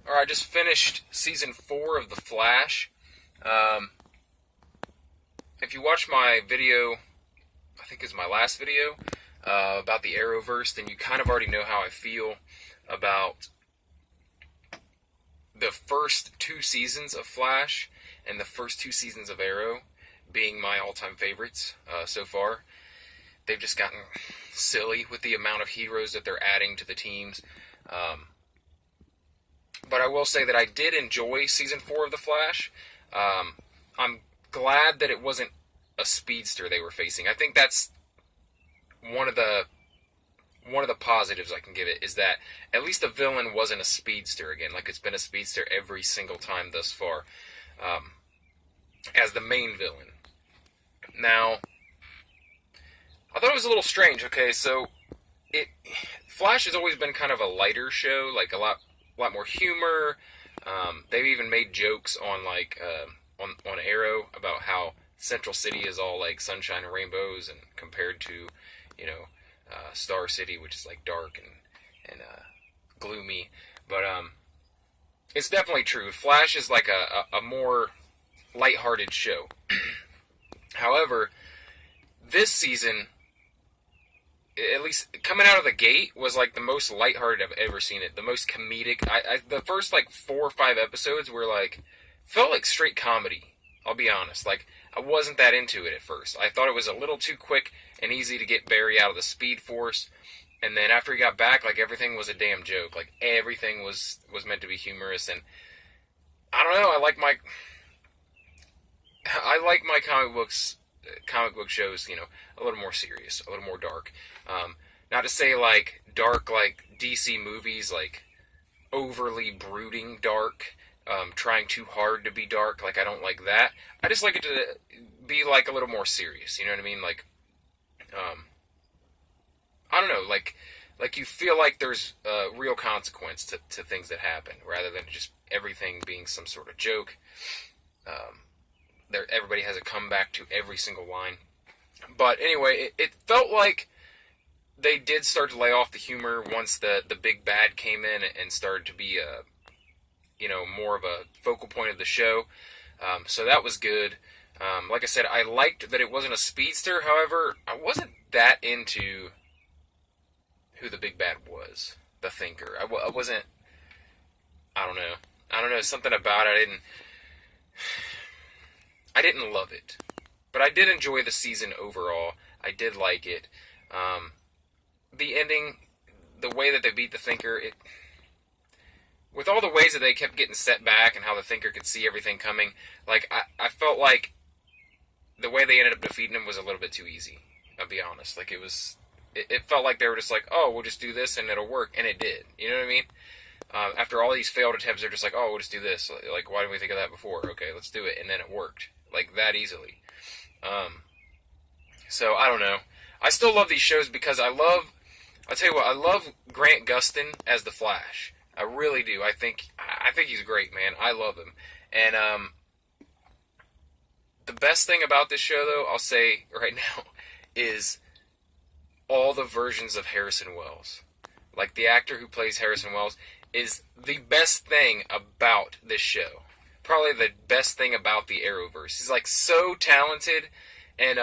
Alright, I just finished season 4 of The Flash. Um, if you watch my video, I think it's my last video, about the Arrowverse, then you kind of already know how I feel about the first 2 seasons of Flash and the first 2 seasons of Arrow being my all-time favorites so far. They've just gotten silly with the amount of heroes that they're adding to the teams. But I will say that I did enjoy season 4 of The Flash. I'm glad that it wasn't a speedster they were facing. I think that's one of the positives I can give it, is that at least the villain wasn't a speedster again, like it's been a speedster every single time thus far, as the main villain. Now, I thought it was a little strange. Okay, so Flash has always been kind of a lighter show, like a lot more humor. They've even made jokes on on Arrow about how Central City is all like sunshine and rainbows, and compared to Star City, which is like dark and gloomy. But it's definitely true. Flash is like a more lighthearted show. However, this season, at least coming out of the gate, was like the most lighthearted I've ever seen it. The most comedic. The first like 4 or 5 episodes were like, felt like straight comedy. I'll be honest. Like, I wasn't that into it at first. I thought it was a little too quick and easy to get Barry out of the Speed Force. And then after he got back, like, everything was a damn joke. Like, everything was meant to be humorous. And I don't know. I like my comic book shows, a little more serious, a little more dark. Not to say like dark like DC movies, like overly brooding dark, trying too hard to be dark. Like, I don't like that. I just like it to be like a little more serious. You know what I mean? Like, I don't know. Like you feel like there's real consequence to things that happen, rather than just everything being some sort of joke. Everybody has a comeback to every single line. But anyway, it felt like they did start to lay off the humor once the big bad came in and started to be more of a focal point of the show. So that was good. Like I said, I liked that it wasn't a speedster. However, I wasn't that into who the big bad was, the Thinker. I wasn't. I don't know. Something about it. I didn't love it, but I did enjoy the season overall. I did like it. The ending, the way that they beat the Thinker, with all the ways that they kept getting set back and how the Thinker could see everything coming, like, I felt like the way they ended up defeating him was a little bit too easy. I'll be honest. Like, it felt like they were just like, oh, we'll just do this and it'll work, and it did. You know what I mean? After all these failed attempts, they're just like, oh, we'll just do this. Like, why didn't we think of that before? Okay, let's do it, and then it worked. Like, that easily. So, I don't know. I still love these shows because I'll tell you what, I love Grant Gustin as the Flash. I really do. I think he's great, man. I love him. And the best thing about this show, though, I'll say right now, is all the versions of Harrison Wells. Like, the actor who plays Harrison Wells is the best thing about this show. Probably the best thing about the Arrowverse. He's like so talented, and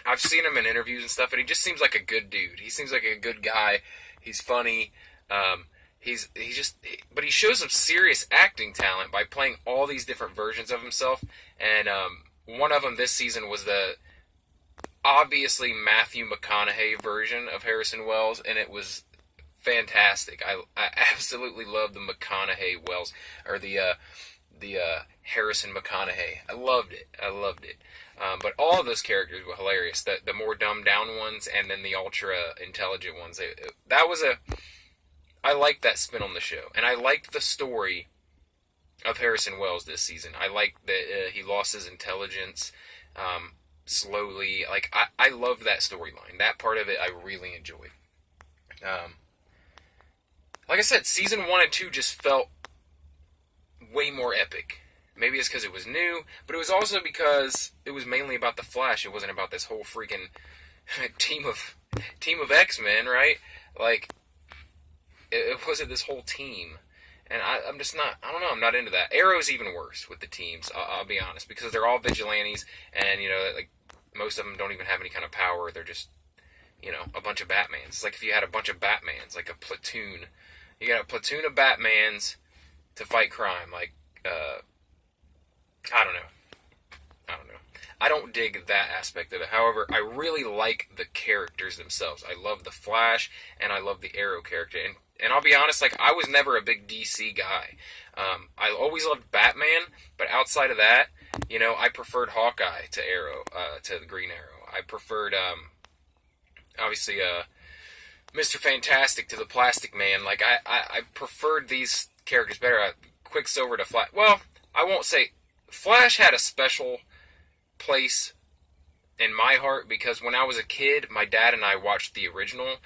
I've seen him in interviews and stuff, and he just seems like a good dude. He seems like a good guy. He's funny. But he shows some serious acting talent by playing all these different versions of himself. And one of them this season was the obviously Matthew McConaughey version of Harrison Wells, and it was fantastic. I absolutely love the McConaughey Wells, or the Harrison McConaughey. I loved it. But all of those characters were hilarious. The more dumbed down ones, and then the ultra intelligent ones. I liked that spin on the show, and I liked the story of Harrison Wells this season. I liked that he lost his intelligence slowly. Like, I loved that storyline. That part of it I really enjoyed. Like I said, season 1 and 2 just felt way more epic. Maybe it's because it was new, but it was also because it was mainly about the Flash. It wasn't about this whole freaking team of X-Men, right? Like, it wasn't this whole team. And I'm just not, I don't know, I'm not into that. Arrow's even worse with the teams, I'll be honest, because they're all vigilantes, and, like, most of them don't even have any kind of power. They're just, a bunch of Batmans. It's like if you had a bunch of Batmans, like a platoon. You got a platoon of Batmans to fight crime. Like, I don't know. I don't dig that aspect of it. However, I really like the characters themselves. I love the Flash, and I love the Arrow character. And I'll be honest, like, I was never a big DC guy. I always loved Batman, but outside of that, I preferred Hawkeye to Arrow, to the Green Arrow. I preferred, obviously, Mr. Fantastic to the Plastic Man. Like, I preferred these characters better. Quicksilver to Flash. Well, I won't say Flash had a special place in my heart because when I was a kid, my dad and I watched the original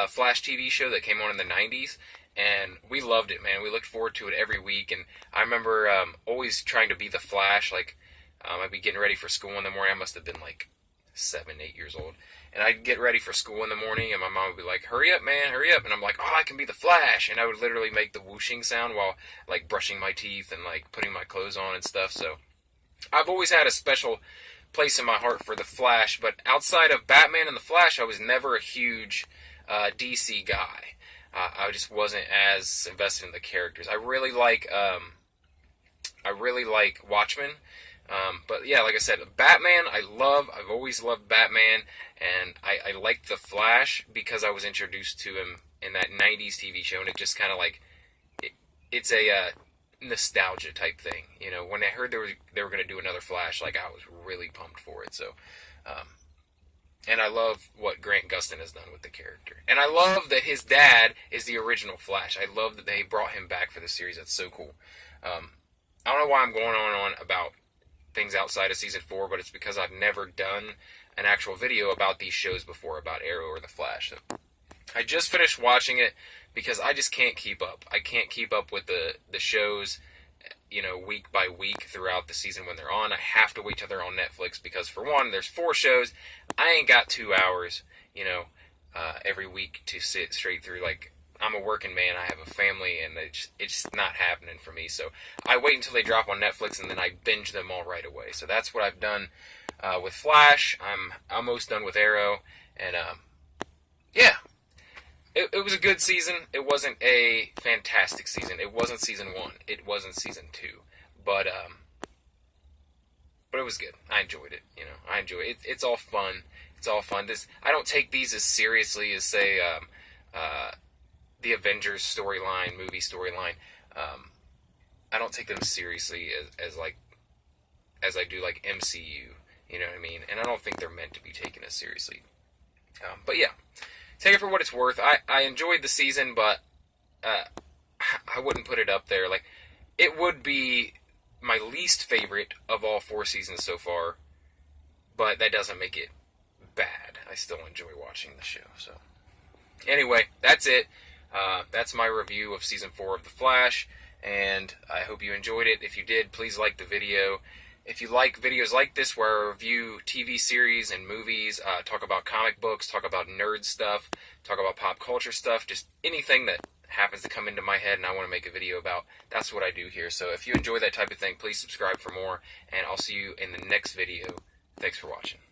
Flash TV show that came on in the 90s, and we loved it, man. We looked forward to it every week, and I remember always trying to be the Flash. Like, I'd be getting ready for school in the morning. I must have been like 7, 8 years old. And I'd get ready for school in the morning, and my mom would be like, hurry up, man, hurry up. And I'm like, I can be the Flash. And I would literally make the whooshing sound while, like, brushing my teeth and, like, putting my clothes on and stuff. So I've always had a special place in my heart for the Flash. But outside of Batman and the Flash, I was never a huge DC guy. I just wasn't as invested in the characters. I really like Watchmen. But yeah, like I said, Batman, I've always loved Batman, and I liked The Flash because I was introduced to him in that 90s TV show, and it just kind of like, it's a nostalgia type thing. When I heard they were going to do another Flash, like, I was really pumped for it, so, and I love what Grant Gustin has done with the character. And I love that his dad is the original Flash. I love that they brought him back for the series. That's so cool. I don't know why I'm going on about things outside of season 4, but it's because I've never done an actual video about these shows before, about Arrow or The Flash. So I just finished watching it because I just can't keep up. I can't keep up with the shows, week by week throughout the season when they're on. I have to wait till they're on Netflix because, for one, there's 4 shows. I ain't got 2 hours, every week to sit straight through. Like, I'm a working man, I have a family, and it's not happening for me. So I wait until they drop on Netflix, and then I binge them all right away. So that's what I've done with Flash. I'm almost done with Arrow, and yeah, it was a good season. It wasn't a fantastic season. It wasn't season 1. It wasn't season 2. But it was good. I enjoyed it. I enjoy it. It's all fun. It's all fun. I don't take these as seriously as, say, the Avengers storyline, movie storyline. I don't take them seriously as I do, like, MCU. You know what I mean? And I don't think they're meant to be taken as seriously. But yeah, take it for what it's worth. I enjoyed the season, but I wouldn't put it up there. Like, it would be my least favorite of all 4 seasons so far, but that doesn't make it bad. I still enjoy watching the show. So anyway, that's it. That's my review of Season 4 of The Flash, and I hope you enjoyed it. If you did, please like the video. If you like videos like this where I review TV series and movies, talk about comic books, talk about nerd stuff, talk about pop culture stuff, just anything that happens to come into my head and I want to make a video about, that's what I do here. So if you enjoy that type of thing, please subscribe for more, and I'll see you in the next video. Thanks for watching.